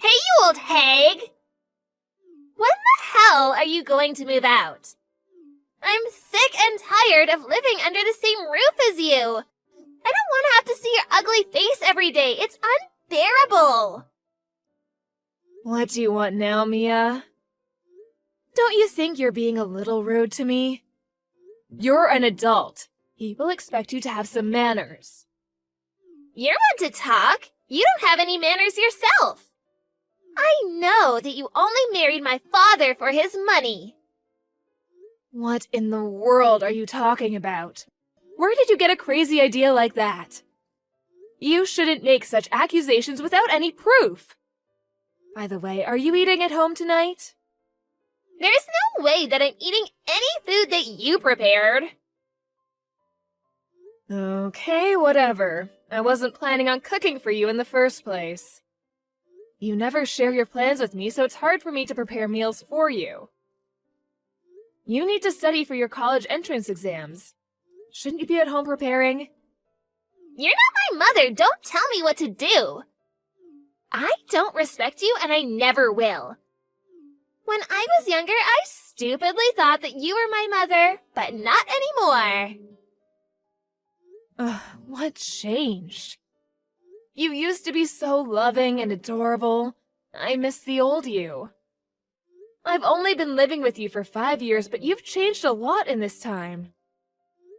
Hey, you old hag! When the hell are you going to move out? I'm sick and tired of living under the same roof as you. I don't want to have to see your ugly face every day. It's unbearable. What do you want now, Mia? Don't you think you're being a little rude to me? You're an adult. People expect you to have some manners. You're one to talk. You don't have any manners yourself. I know that you only married my father for his money. What in the world are you talking about? Where did you get a crazy idea like that? You shouldn't make such accusations without any proof. By the way, are you eating at home tonight? There's no way that I'm eating any food that you prepared. Okay, whatever. I wasn't planning on cooking for you in the first place. You never share your plans with me, so it's hard for me to prepare meals for you. You need to study for your college entrance exams. Shouldn't you be at home preparing? You're not my mother. Don't tell me what to do. I don't respect you, and I never will. When I was younger, I stupidly thought that you were my mother, but not anymore. What changed? You used to be so loving and adorable. I miss the old you. I've only been living with you for 5 years, but you've changed a lot in this time.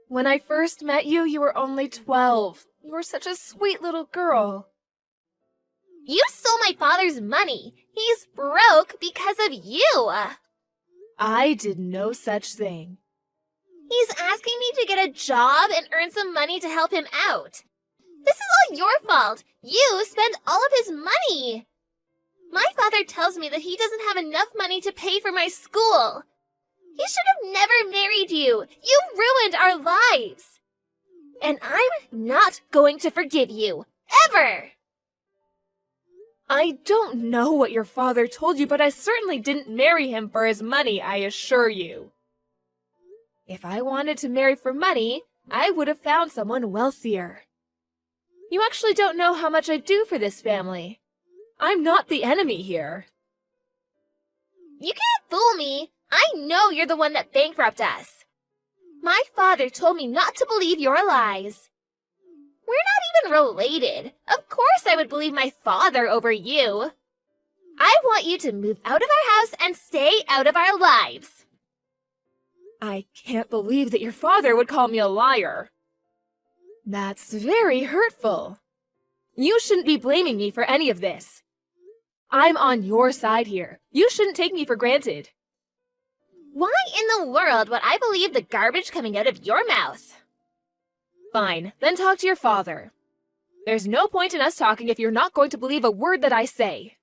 When I first met you, you were only 12. You were such a sweet little girl. You stole my father's money. He's broke because of you. I did no such thing. He's asking me to get a job and earn some money to help him out. This is all your fault. You spend all of his money. My father tells me that he doesn't have enough money to pay for my school. He should have never married you. You ruined our lives. And I'm not going to forgive you. Ever. I don't know what your father told you, but I certainly didn't marry him for his money, I assure you. If I wanted to marry for money, I would have found someone wealthier. You actually don't know how much I do for this family. I'm not the enemy here. You can't fool me. I know you're the one that bankrupted us. My father told me not to believe your lies. We're not even related. Of course I would believe my father over you. I want you to move out of our house and stay out of our lives. I can't believe that your father would call me a liar. That's very hurtful. You shouldn't be blaming me for any of this. I'm on your side here. You shouldn't take me for granted. Why in the world would I believe the garbage coming out of your mouth? Fine, then talk to your father. There's no point in us talking if you're not going to believe a word that I say.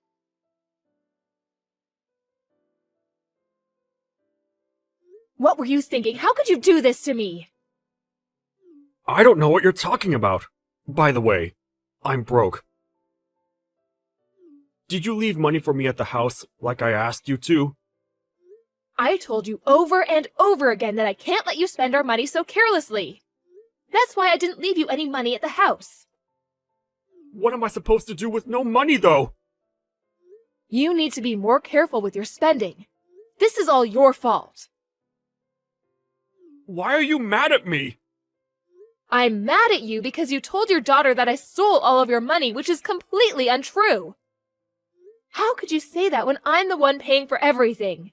What were you thinking? How could you do this to me? I don't know what you're talking about. By the way, I'm broke. Did you leave money for me at the house like I asked you to? I told you over and over again that I can't let you spend our money so carelessly. That's why I didn't leave you any money at the house. What am I supposed to do with no money, though? You need to be more careful with your spending. This is all your fault. Why are you mad at me? I'm mad at you because you told your daughter that I stole all of your money, which is completely untrue. How could you say that when I'm the one paying for everything?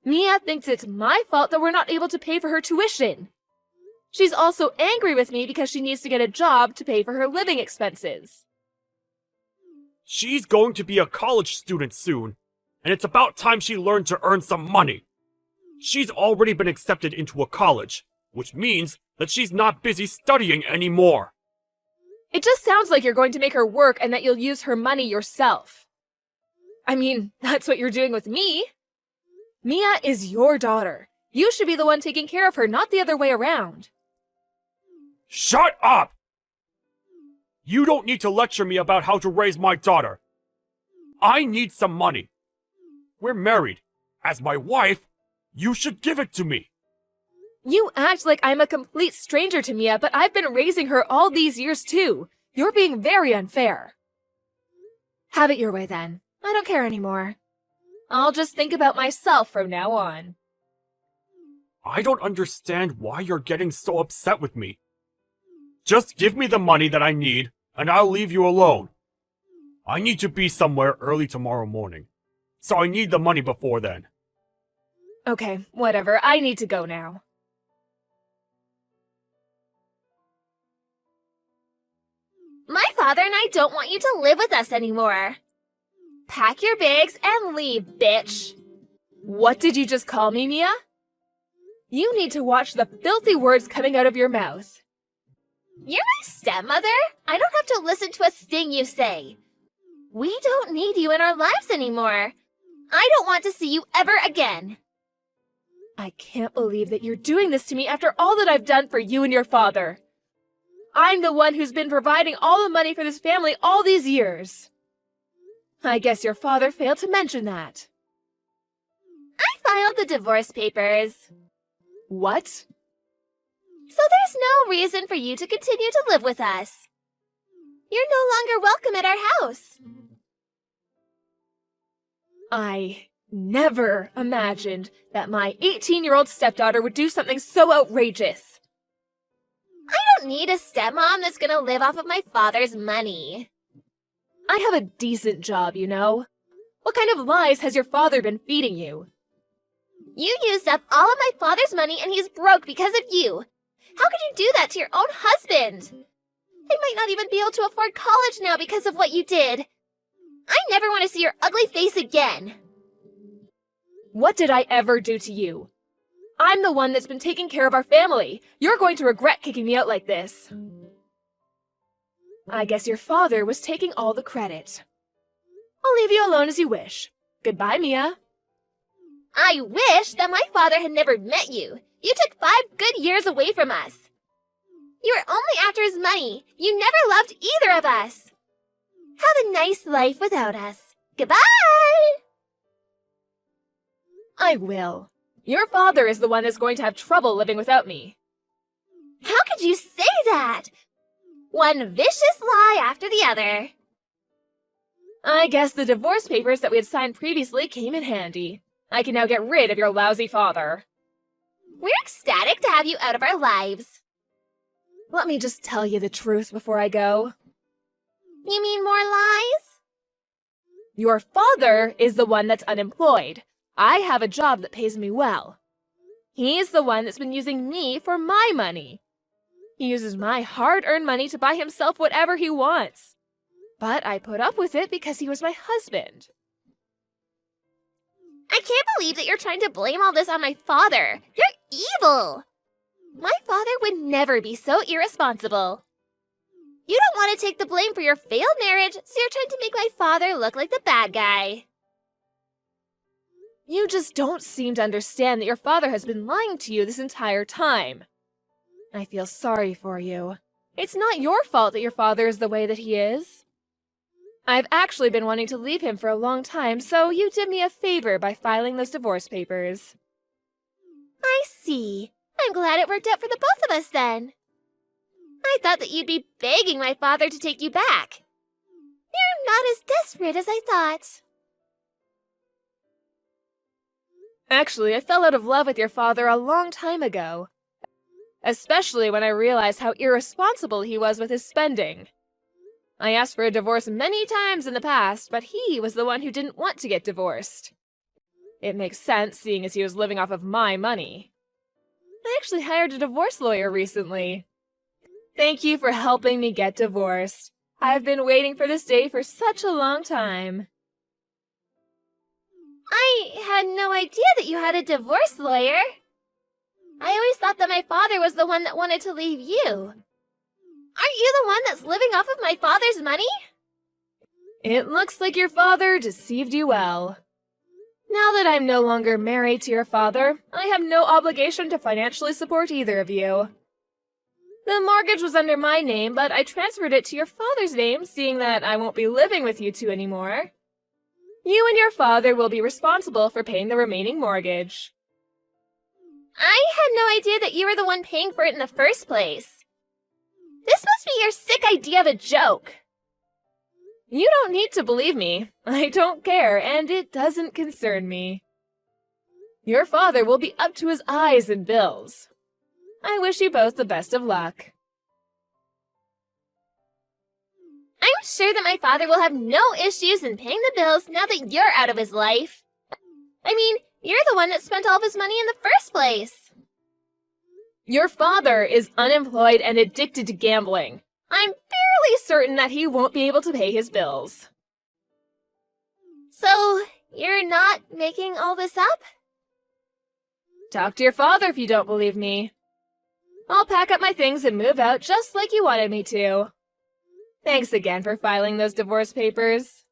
Mia thinks it's my fault that we're not able to pay for her tuition. She's also angry with me because she needs to get a job to pay for her living expenses. She's going to be a college student soon, and it's about time she learned to earn some money. She's already been accepted into a college, which means that she's not busy studying anymore. It just sounds like you're going to make her work and that you'll use her money yourself. I mean, that's what you're doing with me. Mia is your daughter. You should be the one taking care of her, not the other way around. Shut up! You don't need to lecture me about how to raise my daughter. I need some money. We're married. As my wife, you should give it to me. You act like I'm a complete stranger to Mia, but I've been raising her all these years too. You're being very unfair. Have it your way then. I don't care anymore. I'll just think about myself from now on. I don't understand why you're getting so upset with me. Just give me the money that I need, and I'll leave you alone. I need to be somewhere early tomorrow morning, so I need the money before then. Okay, whatever. I need to go now. My father and I don't want you to live with us anymore. Pack your bags and leave, bitch. What did you just call me, Mia? You need to watch the filthy words coming out of your mouth. You're my stepmother. I don't have to listen to a thing you say. We don't need you in our lives anymore. I don't want to see you ever again. I can't believe that you're doing this to me after all that I've done for you and your father. I'm the one who's been providing all the money for this family all these years. I guess your father failed to mention that. I filed the divorce papers. What? So there's no reason for you to continue to live with us. You're no longer welcome at our house. I never imagined that my 18-year-old stepdaughter would do something so outrageous. I don't need a stepmom that's gonna live off of my father's money. I have a decent job, you know. What kind of lies has your father been feeding you? You used up all of my father's money and he's broke because of you. How could you do that to your own husband? I might not even be able to afford college now because of what you did. I never want to see your ugly face again. What did I ever do to you? I'm the one that's been taking care of our family. You're going to regret kicking me out like this. I guess your father was taking all the credit. I'll leave you alone as you wish. Goodbye, Mia. I wish that my father had never met you. You took 5 good years away from us. You were only after his money. You never loved either of us. Have a nice life without us. Goodbye! I will. Your father is the one that's going to have trouble living without me. How could you say that? One vicious lie after the other. I guess the divorce papers that we had signed previously came in handy. I can now get rid of your lousy father. We're ecstatic to have you out of our lives. Let me just tell you the truth before I go. You mean more lies? Your father is the one that's unemployed. I have a job that pays me well. He's the one that's been using me for my money. He uses my hard-earned money to buy himself whatever he wants. But I put up with it because he was my husband. I can't believe that you're trying to blame all this on my father. You're evil. My father would never be so irresponsible. You don't want to take the blame for your failed marriage, so you're trying to make my father look like the bad guy. You just don't seem to understand that your father has been lying to you this entire time. I feel sorry for you. It's not your fault that your father is the way that he is. I've actually been wanting to leave him for a long time, so you did me a favor by filing those divorce papers. I see. I'm glad it worked out for the both of us then. I thought that you'd be begging my father to take you back. You're not as desperate as I thought. Actually, I fell out of love with your father a long time ago. Especially when I realized how irresponsible he was with his spending. I asked for a divorce many times in the past, but he was the one who didn't want to get divorced. It makes sense, seeing as he was living off of my money. I actually hired a divorce lawyer recently. Thank you for helping me get divorced. I've been waiting for this day for such a long time. I had no idea that you had a divorce lawyer. I always thought that my father was the one that wanted to leave you. Aren't you the one that's living off of my father's money? It looks like your father deceived you well. Now that I'm no longer married to your father, I have no obligation to financially support either of you. The mortgage was under my name, but I transferred it to your father's name, seeing that I won't be living with you two anymore. You and your father will be responsible for paying the remaining mortgage. I had no idea that you were the one paying for it in the first place. This must be your sick idea of a joke. You don't need to believe me. I don't care, and it doesn't concern me. Your father will be up to his eyes in bills. I wish you both the best of luck. I'm sure that my father will have no issues in paying the bills now that you're out of his life. I mean, you're the one that spent all of his money in the first place. Your father is unemployed and addicted to gambling. I'm fairly certain that he won't be able to pay his bills. So, you're not making all this up? Talk to your father if you don't believe me. I'll pack up my things and move out just like you wanted me to. Thanks again for filing those divorce papers.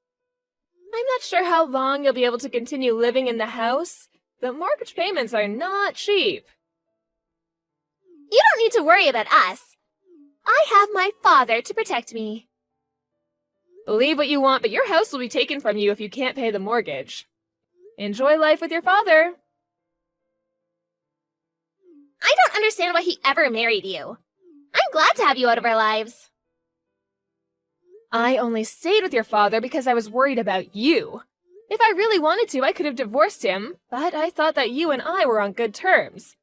I'm not sure how long you'll be able to continue living in the house. The mortgage payments are not cheap. You don't need to worry about us. I have my father to protect me. Believe what you want, but your house will be taken from you if you can't pay the mortgage. Enjoy life with your father. I don't understand why he ever married you. I'm glad to have you out of our lives. I only stayed with your father because I was worried about you. If I really wanted to, I could have divorced him, but I thought that you and I were on good terms.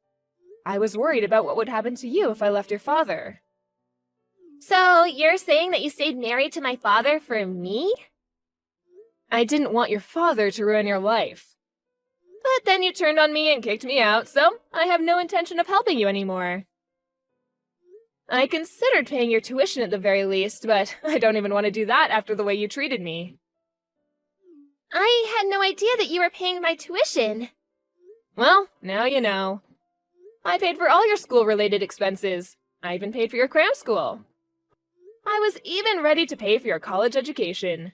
I was worried about what would happen to you if I left your father. So, you're saying that you stayed married to my father for me? I didn't want your father to ruin your life. But then you turned on me and kicked me out, so I have no intention of helping you anymore. I considered paying your tuition at the very least, but I don't even want to do that after the way you treated me. I had no idea that you were paying my tuition. Well, now you know. I paid for all your school-related expenses. I even paid for your cram school. I was even ready to pay for your college education.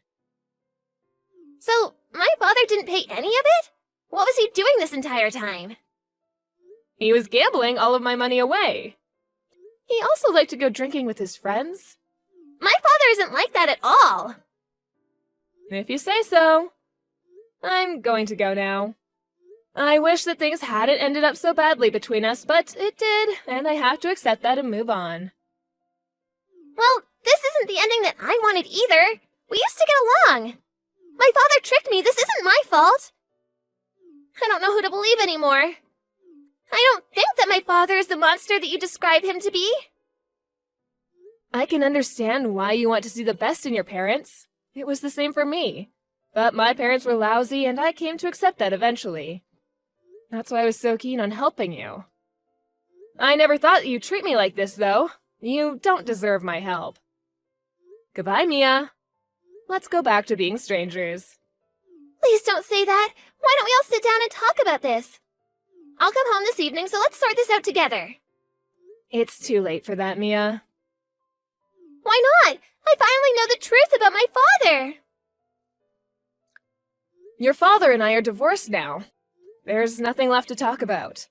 So, my father didn't pay any of it? What was he doing this entire time? He was gambling all of my money away. He also liked to go drinking with his friends. My father isn't like that at all. If you say so. I'm going to go now. I wish that things hadn't ended up so badly between us, but it did, and I have to accept that and move on. Well, this isn't the ending that I wanted either. We used to get along. My father tricked me. This isn't my fault. I don't know who to believe anymore. I don't think that my father is the monster that you describe him to be. I can understand why you want to see the best in your parents. It was the same for me. But my parents were lousy, and I came to accept that eventually. That's why I was so keen on helping you. I never thought you'd treat me like this, though. You don't deserve my help. Goodbye, Mia. Let's go back to being strangers. Please don't say that. Why don't we all sit down and talk about this? I'll come home this evening, so let's sort this out together. It's too late for that, Mia. Why not? I finally know the truth about my father. Your father and I are divorced now. There's nothing left to talk about.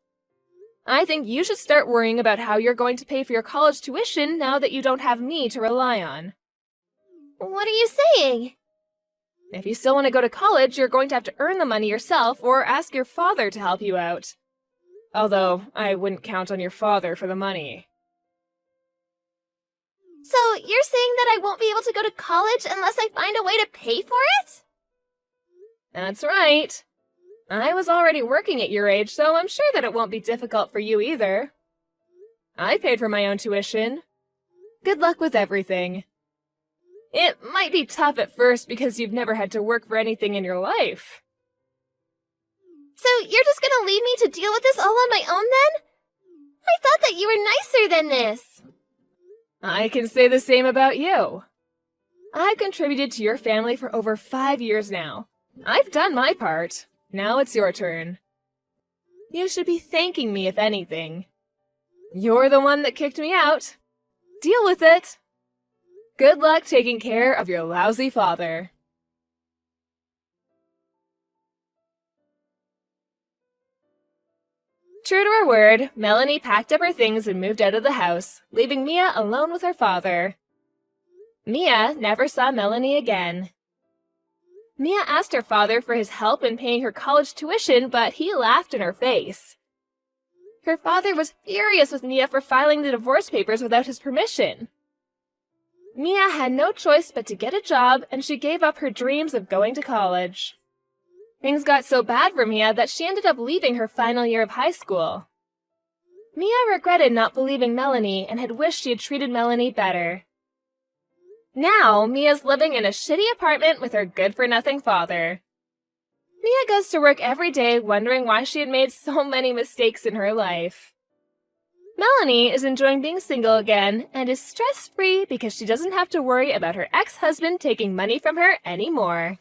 I think you should start worrying about how you're going to pay for your college tuition now that you don't have me to rely on. What are you saying? If you still want to go to college, you're going to have to earn the money yourself or ask your father to help you out. Although, I wouldn't count on your father for the money. So, you're saying that I won't be able to go to college unless I find a way to pay for it? That's right. I was already working at your age, so I'm sure that it won't be difficult for you either. I paid for my own tuition. Good luck with everything. It might be tough at first because you've never had to work for anything in your life. So, you're just gonna leave me to deal with this all on my own then? I thought that you were nicer than this. I can say the same about you. I've contributed to your family for over 5 years now. I've done my part. Now it's your turn. You should be thanking me if anything. You're the one that kicked me out. Deal with it. Good luck taking care of your lousy father. True to her word, Melanie packed up her things and moved out of the house, leaving Mia alone with her father. Mia never saw Melanie again. Mia asked her father for his help in paying her college tuition, but he laughed in her face. Her father was furious with Mia for filing the divorce papers without his permission. Mia had no choice but to get a job, and she gave up her dreams of going to college. Things got so bad for Mia that she ended up leaving her final year of high school. Mia regretted not believing Melanie and had wished she had treated Melanie better. Now, Mia's living in a shitty apartment with her good-for-nothing father. Mia goes to work every day wondering why she had made so many mistakes in her life. Melanie is enjoying being single again and is stress-free because she doesn't have to worry about her ex-husband taking money from her anymore.